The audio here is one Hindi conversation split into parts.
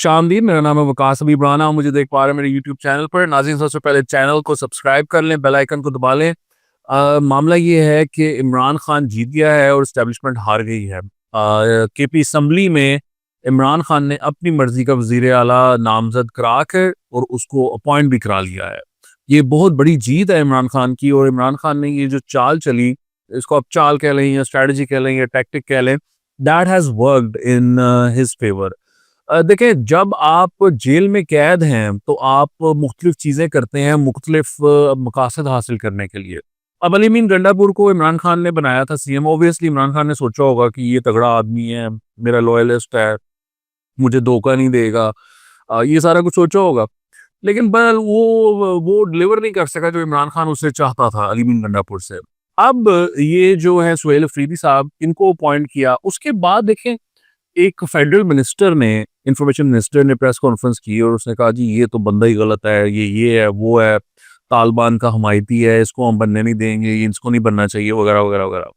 खुशामदीद, मेरा नाम है वकास हबीब राना, मुझे देख पा रहे हैं मेरे यूट्यूब चैनल पर। नाज़रीन, सबसे पहले चैनल को सब्सक्राइब कर लें, बेल आइकन को दबा लें। मामला ये है कि इमरान खान जीत गया है और एस्टेब्लिशमेंट हार गई है। केपी असम्बली में इमरान खान ने अपनी मर्जी का वज़ीर आला नामज़द करा कर और उसको अपॉइंट भी करा लिया है। ये बहुत बड़ी जीत है इमरान खान की, और इमरान खान ने ये जो चाल चली, इसको आप चाल कह लें या स्ट्रैटेजी कह लें या टैक्टिक कह लें, that has worked in his favour. देखें, जब आप जेल में कैद हैं तो आप मुख्तलिफ चीज़ें करते हैं मुख्तलिफ मकासद हासिल करने के लिए। अब अली मीन गंडापुर को इमरान खान ने बनाया था सीएम। ऑब्वियसली इमरान खान ने सोचा होगा कि ये तगड़ा आदमी है, मेरा लॉयलिस्ट है, मुझे धोखा नहीं देगा, ये सारा कुछ सोचा होगा। लेकिन बल वो डिलीवर नहीं कर सका जो इमरान खान उससे चाहता था अली मीन गंडापुर से। अब ये जो है सुहेल अफरीदी साहब, इनको अपॉइंट किया। उसके बाद देखें, एक फेडरल मिनिस्टर ने, इंफॉर्मेशन मिनिस्टर ने प्रेस कॉन्फ्रेंस की और उसने कहा जी ये तो बंदा ही गलत है, ये है, वो है, तालिबान का हमायती है, इसको हम बनने नहीं देंगे, ये इसको नहीं बनना चाहिए, वगैरह वगैरह वगैरह।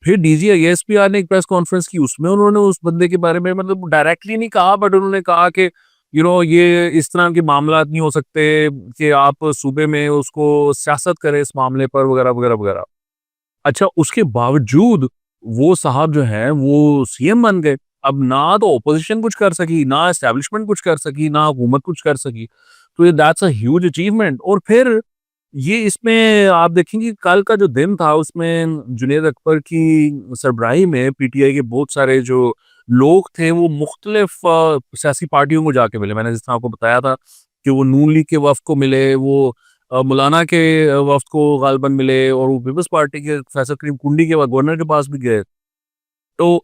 फिर डीजी एएसपीआर ने एक प्रेस कॉन्फ्रेंस की, उसमें उन्होंने उस बंदे के बारे में मतलब डायरेक्टली नहीं कहा, बट उन्होंने कहा कि ये इस तरह के मामला नहीं हो सकते कि आप सूबे में उसको सियासत करें इस मामले पर, वगैरह वगैरह वगैरह। अच्छा, उसके बावजूद वो साहब जो है वो सीएम बन गए। अब ना तो ऑपोजिशन कुछ कर सकी, ना एस्टेब्लिशमेंट कुछ कर सकी, ना हुकूमत कुछ कर सकी। तो ये दैट्स अ ह्यूज अचीवमेंट। और फिर ये इसमें आप देखेंगे कल का जो दिन था उसमें जुनैद अकबर की सरबराही में पीटीआई के बहुत सारे जो लोग थे वो मुख्तलिफ सियासी पार्टियों को जाके मिले। मैंने जिस तरह आपको बताया था कि वो नून लीग के वफ्द को मिले, वो मौलाना के वफ्द को गालिबन मिले, और वो पीपल्स पार्टी के फैसल करीम कुंडी के गवर्नर के पास भी गए। तो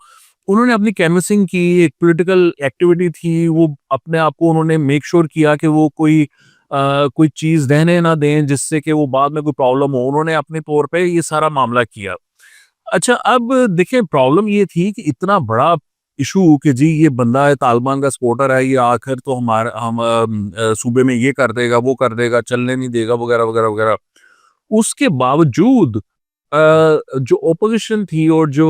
उन्होंने अपनी कैनवसिंग की, एक पॉलिटिकल एक्टिविटी थी, वो अपने आप को उन्होंने मेक श्योर किया कि वो कोई चीज़ रहने ना दें जिससे कि वो बाद में कोई प्रॉब्लम हो। उन्होंने अपने तौर पे ये सारा मामला किया। अच्छा, अब देखिए, प्रॉब्लम ये थी कि इतना बड़ा इशू कि जी ये बंदा है, तालिबान का सपोर्टर है, ये आखिर तो हम सूबे में ये कर देगा, वो कर देगा, चलने नहीं देगा, वगैरह वगैरह वगैरह। उसके बावजूद जो ओपोजिशन थी और जो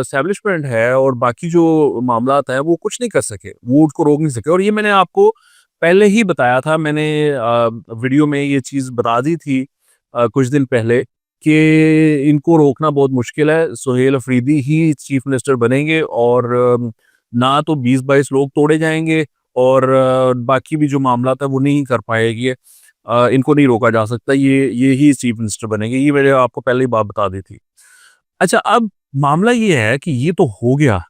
एस्टेब्लिशमेंट है और बाकी जो मामलात हैं वो कुछ नहीं कर सके, वो उसको रोक नहीं सके। और ये मैंने आपको पहले ही बताया था, मैंने वीडियो में ये चीज़ बता दी थी कुछ दिन पहले कि इनको रोकना बहुत मुश्किल है। सुहेल अफरीदी ही चीफ मिनिस्टर बनेंगे, और ना तो 20-22 लोग तोड़े जाएंगे, और बाकी भी जो मामलात है वो नहीं कर पाएगी। इनको नहीं रोका जा सकता, ये ही चीफ मिनिस्टर बनेंगे। ये मैंने आपको पहले ही बात बता दी थी। अच्छा, अब मामला ये है कि ये तो हो गया,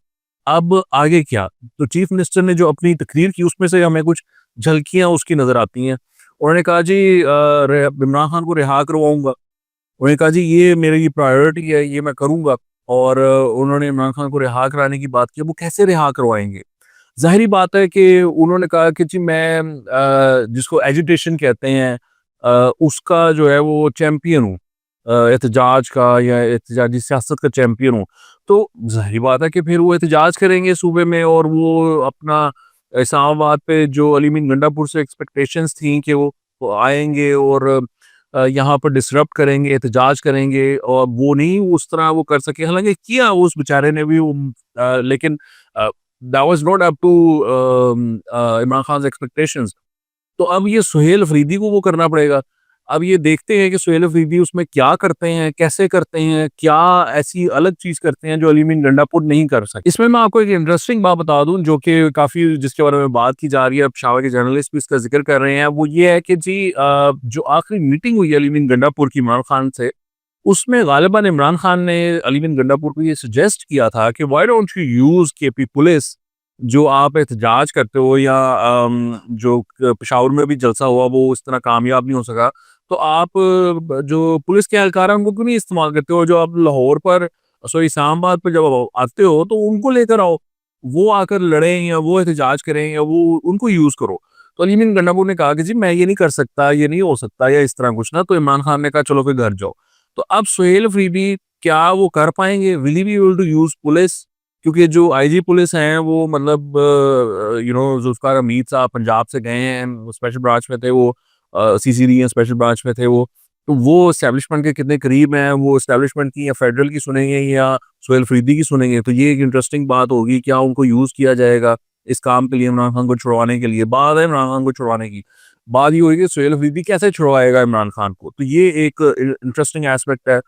अब आगे क्या? तो चीफ मिनिस्टर ने जो अपनी तकरीर की उसमें से हमें कुछ झलकियाँ उसकी नज़र आती हैं। उन्होंने कहा जी इमरान खान को रिहा करवाऊँगा। उन्होंने कहा जी ये मेरी प्रायोरिटी है, ये मैं करूँगा। और उन्होंने इमरान खान को रिहा कराने की बात की। अब वो कैसे रिहा करवाएँगे? ज़ाहिर-सी बात है कि उन्होंने कहा कि जी मैं जिसको एजिटेशन कहते हैं, उसका जो है वो चैंपियन हूँ, एहतजाज का या एहतजाजी सियासत का चैंपियन हूँ। तो ज़ाहिर बात है कि फिर वो एहतजाज करेंगे सूबे में, और वो अपना इस्लामाबाद पे जो अली मीन गंडापुर से एक्सपेक्टेशंस थी कि वो आएँगे और यहाँ पर डिसरप्ट करेंगे, एहतजाज करेंगे, और वो नहीं उस तरह वो कर सके। हालाँकि किया उस बेचारे ने भी, लेकिन uh, that was not up to Imran Khan's expectations. तो अब ये सुहेल अफरीदी को वो करना पड़ेगा। अब ये देखते हैं कि सुहेल अफरीदी उसमें क्या करते हैं, कैसे करते हैं, क्या ऐसी अलग चीज़ करते हैं जो अली मीन गंडापुर नहीं कर सके। इसमें मैं आपको एक इंटरेस्टिंग बात बता दूँ जो कि काफ़ी जिसके बारे में बात की जा रही है, अब पेशावर के जर्नलिस्ट भी इसका ज़िक्र कर रहे हैं, वो ये है कि जी जो आखिरी मीटिंग हुई अली मीन गंडापुर की इमरान खान से, उसमें गालिबन इमरान खान ने अली बिन गंडापुर को ये सजेस्ट किया था कि why don't you use KP police, जो आप एहतजाज करते हो, या जो पेशावर में भी जलसा हुआ वो इस तरह कामयाब नहीं हो सका, तो आप जो पुलिस के एहलकार हैं उनको क्यों नहीं इस्तेमाल करते हो? जो आप लाहौर पर, सॉरी इस्लामाबाद पर जब आते हो तो उनको लेकर आओ, वो आकर लड़ें या वो एहतजाज करें या वो उनको यूज़ करो। तो अली बिन गंडापुर ने कहा कि जी मैं ये नहीं कर सकता, ये नहीं हो सकता, या इस तरह कुछ ना। तो इमरान खान ने कहा चलो फिर घर जाओ। तो अब सुहेल अफरीदी क्या वो कर पाएँगे? Will he be able to use police? क्योंकि जो आईजी पुलिस हैं वो मतलब ज़ुल्फ़िकार हमीद साहब पंजाब से गए हैं, वो स्पेशल ब्रांच में थे, वो सीसीडी या स्पेशल ब्रांच में थे वो। तो वो एस्टेब्लिशमेंट के कितने करीब हैं, वो एस्टेब्लिशमेंट की या फेडरल की सुनेंगे या सुहेल अफरीदी की सुनेंगे? तो ये एक इंटरेस्टिंग बात होगी, क्या उनको यूज़ किया जाएगा? इस काम के लिए, इमरान खान को छुड़वाने के लिए। बात है इमरान खान को छुड़वाने की, बात ये हुई कि सुहेल अफरीदी कैसे छुड़वाएगा इमरान खान को, तो ये एक इंटरेस्टिंग एस्पेक्ट है।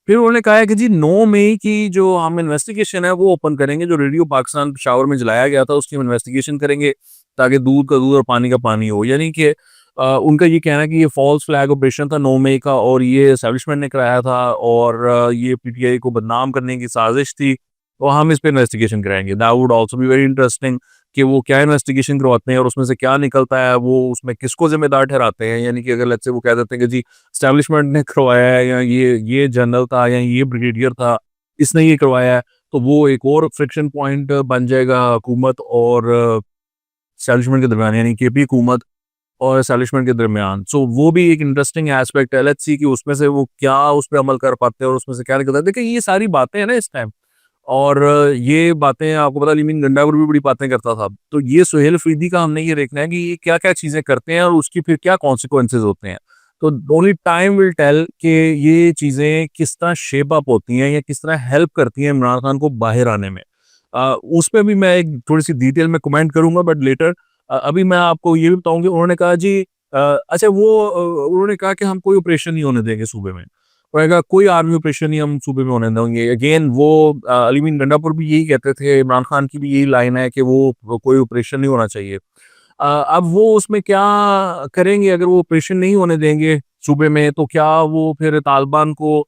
फिर उन्होंने कहा है कि जी 9 मई की जो हम इन्वेस्टिगेशन है वो ओपन करेंगे, जो रेडियो पाकिस्तान पेशावर में जलाया गया था उसकी हम इन्वेस्टिगेशन करेंगे, ताकि दूध का दूध और पानी का पानी हो। यानी कि उनका ये कहना है कि ये फॉल्स फ्लैग ऑपरेशन था 9 मई का, और ये एस्टेब्लिशमेंट ने कराया था, और ये पीटीआई को बदनाम करने की साजिश थी, तो हम इस पे इन्वेस्टिगेशन कराएंगे। That would also be very interesting कि वो क्या इन्वेस्टिगेशन करवाते हैं और उसमें से क्या निकलता है, वो उसमें किसको जिम्मेदार ठहराते हैं। यानी कि अगर लेट्स से वो कह देते हैं कि जी एस्टेब्लिशमेंट ने करवाया है, या ये जनरल था, या ये ब्रिगेडियर था, इसने ये करवाया है, तो वो एक और फ्रिक्शन पॉइंट बन जाएगा हुकूमत और एस्टेब्लिशमेंट के दरमियान, यानी केपी हुकूमत और एस्टेब्लिशमेंट के दरमियान। सो वो भी एक इंटरेस्टिंग एस्पेक्ट है। लेट्स सी कि उसमें से वो क्या उस पे अमल कर पाते हैं और उसमें से क्या निकलता है। देखिए ये सारी बातें हैं ना इस टाइम, और ये बातें आपको पता, लिमिन गंडापुर भी बड़ी बातें करता था। तो ये सुहेल अफरीदी का हमने ये देखना है कि ये क्या-क्या चीज़ें करते हैं और उसकी फिर क्या कॉन्सिक्वेंसेज़ होते हैं। तो ओनली टाइम विल टेल कि ये चीज़ें किस तरह शेप अप होती हैं या किस तरह हेल्प करती हैं इमरान खान को बाहर आने में। उस पे भी मैं एक थोड़ी-सी डिटेल में कमेंट करूँगा, बट लेटर। अभी मैं आपको ये भी बताऊँ, उन्होंने कहा जी अच्छा वो उन्होंने कहा कि हम कोई ऑपरेशन नहीं होने देंगे सूबे में। उन्होंने कहा कोई आर्मी ऑपरेशन नहीं हम सूबे में होने देंगे। अगेन वो अलीमीन गंडापुर भी यही कहते थे, इमरान खान की भी यही लाइन है कि वो कोई ऑपरेशन नहीं होना चाहिए। अब वो उसमें क्या करेंगे अगर वो ऑपरेशन नहीं होने देंगे सूबे में, तो क्या वो फिर तालिबान को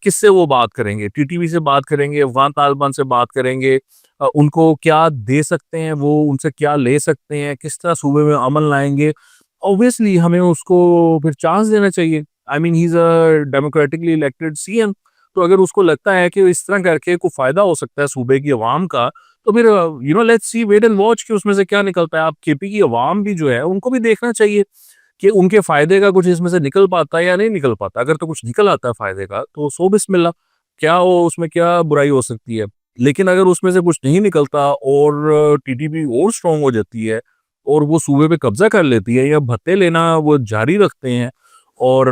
किससे वो बात करेंगे? टीटीपी से बात करेंगे, अफ़गान तालिबान से बात करेंगे, उनको क्या दे सकते हैं वो, उनसे क्या ले सकते हैं, किस तरह सूबे में अमन लाएँगे? ऑब्वियसली हमें उसको फिर चांस देना चाहिए। I mean he is a democratically elected CM. तो अगर उसको लगता है कि इस तरह करके कोई फ़ायदा हो सकता है सूबे की अवाम का, तो फिर let's see wait and watch कि उसमें से क्या निकलता है। आप केपी की अवाम भी जो है उनको भी देखना चाहिए कि उनके फ़ायदे का कुछ इसमें से निकल पाता है या नहीं निकल पाता। अगर तो कुछ निकल आता है फ़ायदे का तो सो बिस्मिल्लाह, क्या हो उसमें क्या बुराई हो सकती है। लेकिन अगर उसमें से कुछ नहीं निकलता और टीटीपी और स्ट्रॉन्ग हो जाती है और वो सूबे पे कब्ज़ा कर लेती है या भत्ते लेना वो जारी रखते हैं, और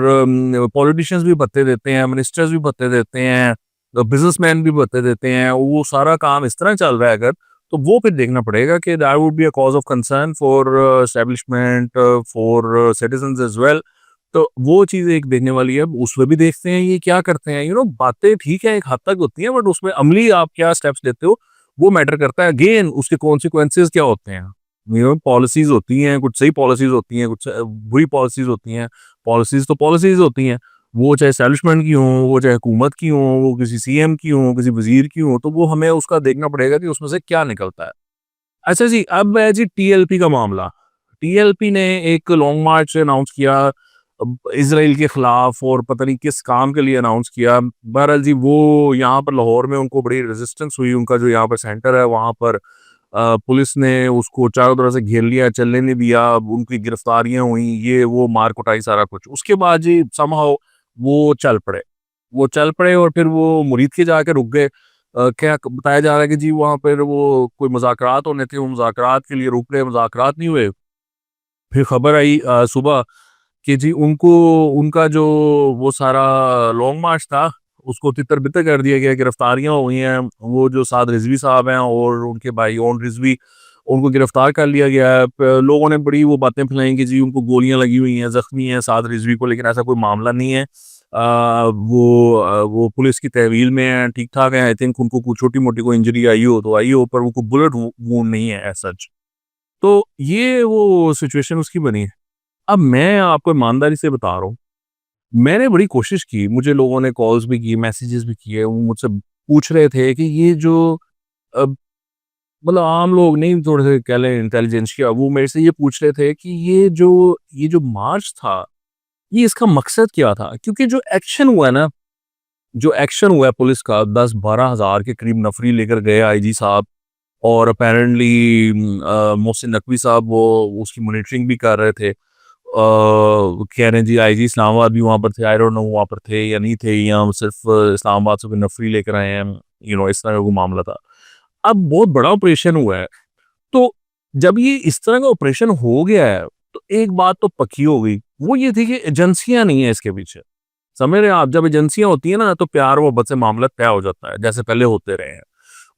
पॉलिटिशियंस भी भत्ते देते हैं, मिनिस्टर्स भी भत्ते देते हैं, बिज़नेसमैन भी भत्ते देते हैं, वो सारा काम इस तरह चल रहा है अगर, तो वो फिर देखना पड़ेगा कि that would be a cause of concern for establishment, for citizens as well. तो वो चीज़ एक देखने वाली है। उसमें भी देखते हैं ये क्या करते हैं। बातें ठीक है एक हद तक होती हैं, बट उसमें अमली आप क्या स्टेप्स लेते हो, वो मैटर करता है। अगेन उसके कॉन्सिक्वेंसेज़ क्या होते हैं। पॉलिसीज़ होती हैं, कुछ सही पॉलिसीज़ होती हैं, कुछ बुरी पॉलिसीज़ होती हैं। पॉलिसीज़ तो पॉलिसीज़ होती हैं। वो चाहे एस्टेब्लिशमेंट की हों, वो चाहे हुकूमत की हों, वो किसी सीएम की हों, किसी वज़ीर की हों, तो वो हमें उसका देखना पड़ेगा कि उसमें से क्या निकलता है। अच्छा जी, अब है जी टीएलपी का मामला। टीएलपी ने एक लॉन्ग मार्च अनाउंस किया इज़राइल के खिलाफ, और पता नहीं किस काम के लिए अनाउंस किया। बहरहाल जी वो यहाँ पर लाहौर में उनको बड़ी रेजिस्टेंस हुई। उनका जो यहाँ पर सेंटर है वहाँ पर पुलिस ने उसको चारों तरफ से घेर लिया, चलने नहीं दिया, उनकी गिरफ्तारियाँ हुई, ये वो मार कुटाई सारा कुछ। उसके बाद जी समहाउ वो चल पड़े। वो चल पड़े और फिर वो मुरीद के जाके रुक गए। क्या बताया जा रहा है कि जी वहाँ पर वो कोई मुज़ाकरात होने थे, वो मुज़ाकरात के लिए रुक गए, मुज़ाकरात नहीं हुए। फिर खबर आई सुबह कि जी उनको उनका जो वो सारा लॉन्ग मार्च था, उसको तितर-बितर कर दिया गया, गिरफ्तारियाँ हो गई हैं। वो जो साद रिज़वी साहब हैं और उनके भाई ओन रिज़वी, उनको गिरफ्तार कर लिया गया है। प लोगों ने बड़ी वो बातें फैलाई कि जी उनको गोलियाँ लगी हुई हैं, ज़ख्मी हैं साद रिज़वी को, लेकिन ऐसा कोई मामला नहीं है। वो पुलिस की तहवील में हैं, ठीक-ठाक हैं। आई थिंक उनको कुछ छोटी-मोटी कोई इंजरी आई हो तो आई हो, पर वो कोई बुलेट वो वुंड नहीं है एज़ सच। तो ये वो सिचुएशन उसकी बनी है। अब मैं आपको ईमानदारी से बता रहा हूँ, मैंने बड़ी कोशिश की, मुझे लोगों ने कॉल्स भी की, मैसेजेस भी किए, वो मुझसे पूछ रहे थे कि ये जो अ, मतलब आम लोग नहीं, थोड़े से कह लें इंटेलिजेंसिया, वो मेरे से ये पूछ रहे थे कि ये जो मार्च था, ये इसका मकसद क्या था? क्योंकि जो एक्शन हुआ है पुलिस का, 10-12 हज़ार के करीब नफरी लेकर गए आईजी साहब, और अपैरेंटली मोहसिन नकवी साहब वो उसकी मॉनिटरिंग भी कर रहे थे। कह रहे हैं जी आईजी इस्लामाबाद भी वहाँ पर थे, आई डोंट नो वहाँ पर थे या नहीं थे, या सिर्फ इस्लामाबाद से कोई नफरी लेकर आए हैं, इस तरह का कोई मामला था। अब बहुत बड़ा ऑपरेशन हुआ है, तो जब ये इस तरह का ऑपरेशन हो गया है, तो एक बात तो पक्की हो गई, वो ये थी कि एजेंसियाँ नहीं है इसके पीछे। समझ रहे हैं आप? जब एजेंसियाँ होती हैं ना, तो प्यार मोहब्बत से मामला तय हो जाता है, जैसे पहले होते रहे हैं।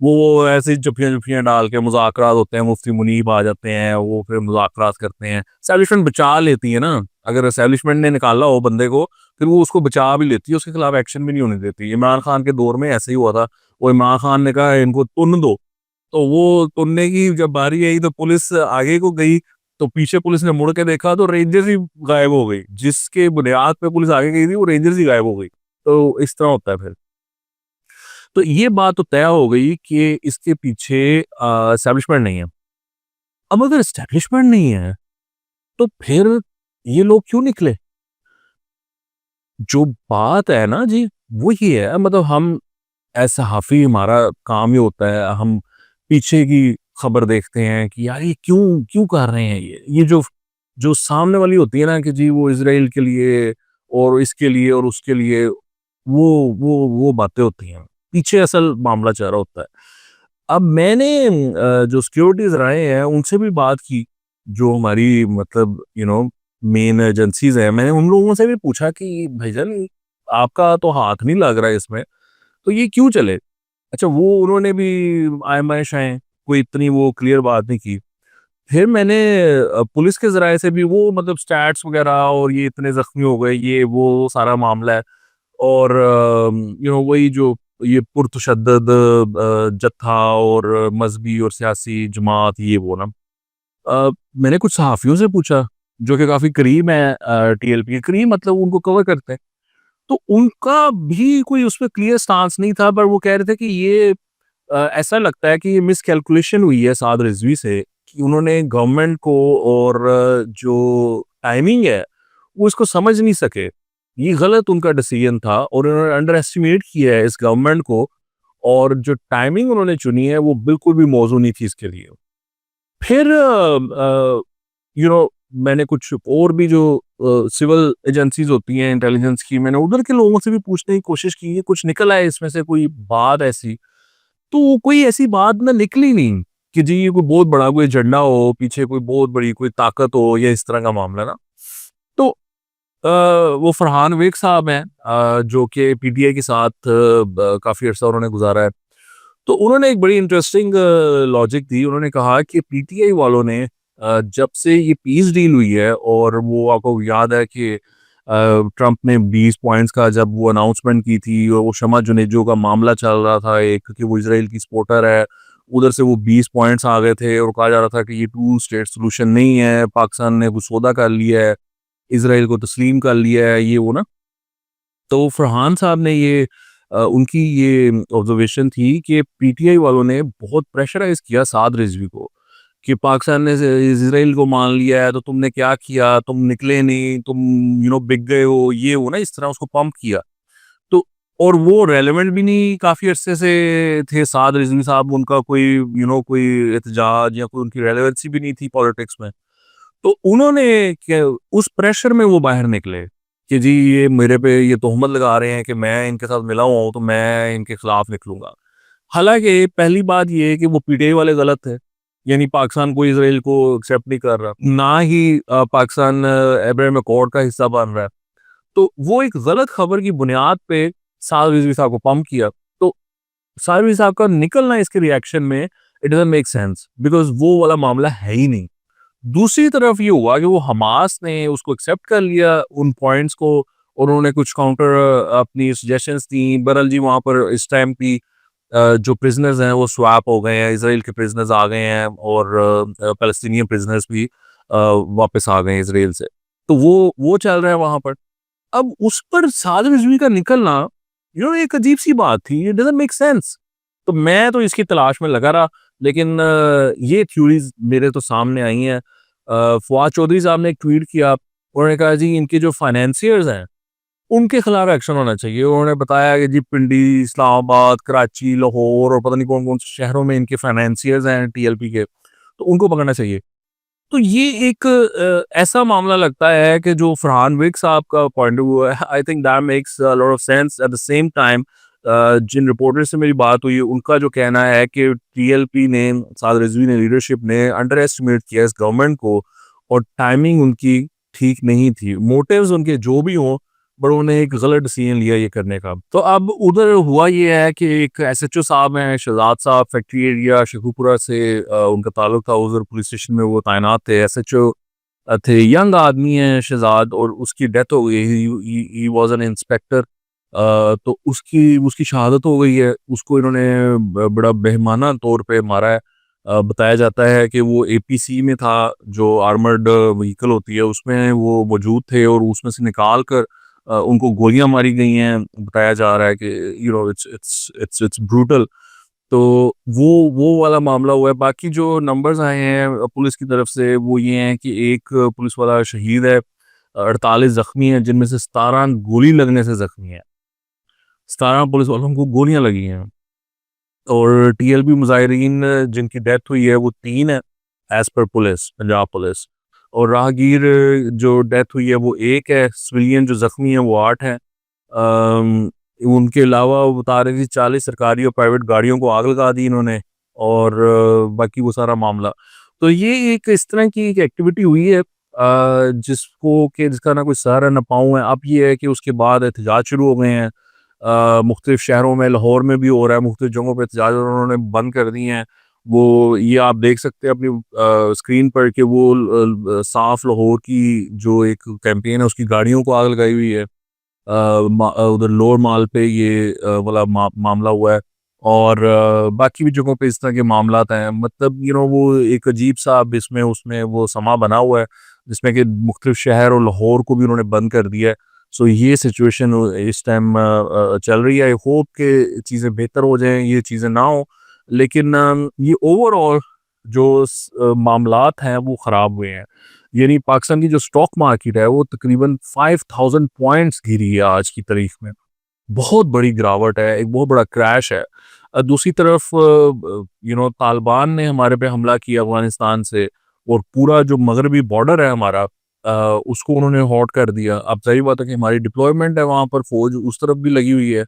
वो ऐसे जफ्फियाँ-जफ्फियाँ डाल के मुज़ाकरात होते हैं, मुफ्ती मुनीब आ जाते हैं, वो फिर मुज़ाकरात करते हैं। एस्टेब्लिशमेंट बचा लेती है ना, अगर एस्टेब्लिशमेंट ने निकाला हो बंदे को, फिर वो उसको बचा भी लेती है, उसके खिलाफ एक्शन भी नहीं होने देती। इमरान खान के दौर में ऐसे ही हुआ था, वो इमरान खान ने कहा इनको तुन दो, तो वो तुनने की जब बारी आई तो पुलिस आगे को गई, तो पीछे पुलिस ने मुड़ के देखा तो रेंजर्स ही गायब हो गई। जिसके बुनियाद पे पुलिस आगे गई थी, वो रेंजर्स ही गायब हो गई। तो इस तरह होता है फिर। तो ये बात तो तय हो गई कि इसके पीछे एस्टेब्लिशमेंट नहीं है। अब अगर एस्टेब्लिशमेंट नहीं है, तो फिर ये लोग क्यों निकले? जो बात है ना जी, वो ये है, मतलब हम एज़ सहाफ़ी हमारा काम ये होता है, हम पीछे की खबर देखते हैं कि यार ये क्यों क्यों कर रहे हैं ये? ये जो जो सामने वाली होती है ना कि जी वो इज़राइल के लिए और इसके लिए और उसके लिए, वो बातें होती हैं। पीछे असल मामला चल रहा होता है। अब मैंने जो सिक्योरिटीज़ रहे हैं उनसे भी बात की, जो हमारी मतलब मेन एजेंसीज़ हैं, मैंने उन लोगों से भी पूछा कि भाईजान आपका तो हाथ नहीं लग रहा है इसमें, तो ये क्यों चले? अच्छा, वो उन्होंने भी आयम-आयशाएँ, कोई इतनी वो क्लियर बात नहीं की। फिर मैंने पुलिस के ज़राए से भी वो मतलब स्टैट्स वगैरह और ये इतने ज़ख्मी हो गए, ये वो सारा मामला है। और वही जो ये पुरतशद्दद जत्था और मज़हबी और सियासी जमात ये वो ना। मैंने कुछ सहाफ़ियों से पूछा, जो कि काफ़ी करीब हैं टीएलपी के करीब, मतलब उनको कवर करते हैं। तो उनका भी कोई उसमें क्लियर स्टांस नहीं था, पर वो कह रहे थे कि ये ऐसा लगता है कि ये मिसकैलकुलेशन हुई है साद रिज़वी से, कि उन्होंने गवर्नमेंट को और जो टाइमिंग है, वो इसको समझ नहीं सके। ये गलत उनका डिसीजन था और उन्होंने अंडर एस्टिमेट किया है इस गवर्नमेंट को, और जो टाइमिंग उन्होंने चुनी है, वो बिल्कुल भी मौज़ूद नहीं थी इसके लिए। फिर यू नो मैंने कुछ और भी जो सिविल एजेंसीज़ होती हैं इंटेलिजेंस की, मैंने उधर के लोगों से भी पूछने की कोशिश की है, कुछ निकल आए इसमें से कोई बात ऐसी। तो कोई ऐसी बात ना निकली नहीं कि जी ये कोई बहुत बड़ा कोई एजेंडा हो, पीछे कोई बहुत बड़ी कोई ताकत हो या इस तरह का मामला ना। तो अ, वो फरहान वेग साहब हैं, जो कि पीटीआई के साथ काफ़ी अर्सा उन्होंने गुज़ारा है। तो उन्होंने एक बड़ी इंटरेस्टिंग लॉजिक दी। उन्होंने कहा कि पीटीआई वालों ने जब से ये पीस डील हुई है, और वो आपको याद है कि ट्रंप ने 20 पॉइंट्स का जब वो अनाउंसमेंट की थी, और वो शमा जुनेजो का मामला चल रहा था एक, कि वो इज़राइल की सपोर्टर है, उधर से वो 20 पॉइंट्स आ गए थे और कहा जा रहा था कि ये टू स्टेट सॉल्यूशन नहीं है, पाकिस्तान ने वो सौदा कर लिया है, इज़राइल को तस्लीम कर लिया है, ये वो ना। तो फरहान साहब ने ये उनकी ये ऑब्जर्वेशन थी कि पीटीआई वालों ने बहुत प्रेशराइज़ किया साद रिज़वी को, कि पाकिस्तान ने इज़राइल को मान लिया है, तो तुमने क्या किया? तुम निकले नहीं, तुम बिक गए हो, ये वो ना, इस तरह उसको पंप किया। तो और वो रेलेवेंट भी नहीं काफ़ी अरसे से थे साद रिज़वी साहब, उनका कोई कोई एहतजाज या कोई उनकी रेलेवेंसी भी नहीं थी पॉलिटिक्स में। तो उन्होंने क्या, उस प्रेशर में वो बाहर निकले कि जी ये मेरे पे ये तोहमत लगा रहे हैं कि मैं इनके साथ मिला हुआ हूँ, तो मैं इनके खिलाफ निकलूंगा। हालांकि पहली बात ये है कि वो पीटीआई वाले गलत थे, यानी पाकिस्तान को इसराइल को एक्सेप्ट नहीं कर रहा, ना ही पाकिस्तान अब्राहम अकॉर्ड का हिस्सा बन रहा है। तो वो एक गलत खबर की बुनियाद पे साद रिजवी साहब को पंप किया। तो साद रिजवी साहब का निकलना इसके रिएक्शन में, it doesn't make sense, because वो वाला मामला है ही नहीं। दूसरी तरफ ये हुआ कि वो हमास ने उसको एक्सेप्ट कर लिया उन पॉइंट्स को, और उन्होंने कुछ काउंटर अपनी सजेशंस दी। बहरहाल जी वहाँ पर इस टाइम की जो प्रिजनर्स हैं वो स्वैप हो गए हैं, इसराइल के प्रिजनर्स आ गए हैं, और फ़लस्तीनियन प्रिजनर्स भी वापस आ गए हैं इसराइल से। तो वो चल रहा है वहाँ पर। अब उस पर साद रिज़वी का निकलना एक अजीब-सी बात थी, इट डज़न्ट मेक सेंस। तो मैं तो इसकी तलाश में लगा रहा, लेकिन ये थ्योरीज़ मेरे तो सामने आई हैं। फवाद चौधरी साहब ने एक ट्वीट किया, उन्होंने कहा जी इनके जो फाइनेंसियर्स हैं, उनके खिलाफ एक्शन होना चाहिए। उन्होंने बताया कि जी पिंडी, इस्लामाबाद, कराची, लाहौर और पता नहीं कौन-कौन से शहरों में इनके फाइनेंसियर्स हैं टीएलपी के, तो उनको पकड़ना चाहिए। तो ये एक ऐसा मामला लगता है कि जो फरहान विक साहब का पॉइंट ऑफ व्यू है, I think that makes a lot of sense. At the same time जिन रिपोर्टर से मेरी बात हुई, उनका जो कहना है कि टीएलपी ने, साद रिजवी ने, लीडरशिप ने अंडर एस्टिमेट किया इस गवर्नमेंट को, और टाइमिंग उनकी ठीक नहीं थी। मोटिव्स उनके जो भी हों, बट उन्होंने एक गलत डिसीजन लिया ये करने का। तो अब उधर हुआ ये है कि एक एसएचओ साहब हैं शहजाद साहब, फैक्ट्री एरिया शेखुपुरा से उनका ताल्लुक था, उधर पुलिस स्टेशन में वो तैनात थे। एसएचओ थे, यंग आदमी है शहजाद, और उसकी डेथ हो गई। He was an inspector. तो उसकी उसकी शहादत हो गई है। उसको इन्होंने बड़ा बेईमाना तौर पे मारा है। बताया जाता है कि वो एपीसी में था, जो आर्मर्ड व्हीकल होती है उसमें वो मौजूद थे, और उसमें से निकाल कर उनको गोलियां मारी गई हैं। बताया जा रहा है कि इट्स ब्रूटल। तो वो वाला मामला हुआ है। बाकी जो नंबर्स आए हैं पुलिस की तरफ से वो ये हैं कि एक पुलिस वाला शहीद है, 48 जख्मी हैं, जिनमें से 17 गोली लगने से जख्मी है। 17 पुलिस वालों को गोलियां लगी हैं। और टीएलबी मुजाहिरीन जिनकी डेथ हुई है वो 3 है, as per police, Punjab police. और राहगीर जो डेथ हुई है वो 1 है। सिविलियन जो जख्मी है वो 8 है। उनके अलावा वो बता रहे थे 40 सरकारी और प्राइवेट गाड़ियों को आग लगा दी इन्होंने, और बाकी वो सारा मामला। तो ये एक इस तरह की एक एक्टिविटी हुई है जिसका ना कोई सर है ना पाँव है। अब ये है कि उसके बाद एहतजाज शुरू हो गए हैं मुख्तलिफ शहरों में, लाहौर में भी हो रहा है, मुख्तलिफ जगहों पे एहतजाज उन्होंने बंद कर दिए हैं। वो ये आप देख सकते हैं अपनी स्क्रीन पर कि वो साफ लाहौर की जो एक कैंपेन है उसकी गाड़ियों को आग लगाई हुई है। उधर लोअर माल पे ये वाला मामला हुआ है, और बाकी भी जगहों पे इस तरह के मामलात हैं। मतलब वो एक अजीब सा अब इसमें उसमें वो समा बना हुआ है जिसमें कि मुख्तलिफ शहर और लाहौर को भी उन्होंने बंद कर दिया है। सो ये सिचुएशन इस टाइम चल रही है। आई होप कि चीज़ें बेहतर हो जाएं, ये चीज़ें ना हो, लेकिन ये ओवरऑल जो मामलात हैं वो ख़राब हुए हैं। यानी पाकिस्तान की जो स्टॉक मार्केट है वो तकरीबन 5000 पॉइंट्स गिरी है आज की तारीख में। बहुत बड़ी गिरावट है, एक बहुत बड़ा क्रैश है। दूसरी तरफ तालिबान ने हमारे पे हमला किया अफगानिस्तान से, और पूरा जो मगरबी बॉर्डर है हमारा उसको उन्होंने हॉट कर दिया। अब सही बात है कि हमारी डिप्लॉयमेंट है वहाँ पर, फौज उस तरफ भी लगी हुई है,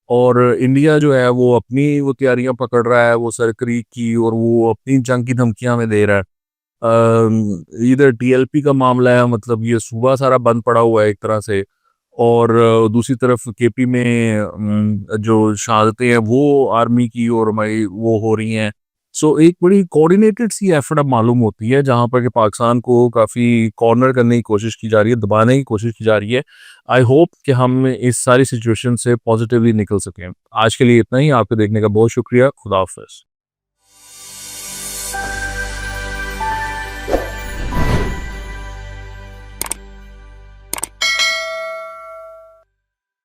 और इंडिया जो है वो अपनी वो तैयारियां पकड़ रहा है, वो सरक्रीक की, और वो अपनी जंग की धमकियां में दे रहा है। इधर टीएलपी का मामला है, मतलब ये सूबा सारा बंद पड़ा हुआ है एक तरह से, और दूसरी तरफ केपी में जो शहादतें हैं वो आर्मी की और हमारी वो हो रही हैं। सो एक बड़ी कोऑर्डिनेटेड सी एफर्ट अब मालूम होती है जहाँ पर कि पाकिस्तान को काफ़ी कॉर्नर करने की कोशिश की जा रही है, दबाने की कोशिश की जा रही है। आई होप कि हम इस सारी सिचुएशन से पॉजिटिवली निकल सकें। आज के लिए इतना ही। आपके देखने का बहुत शुक्रिया। खुदा हाफिज़।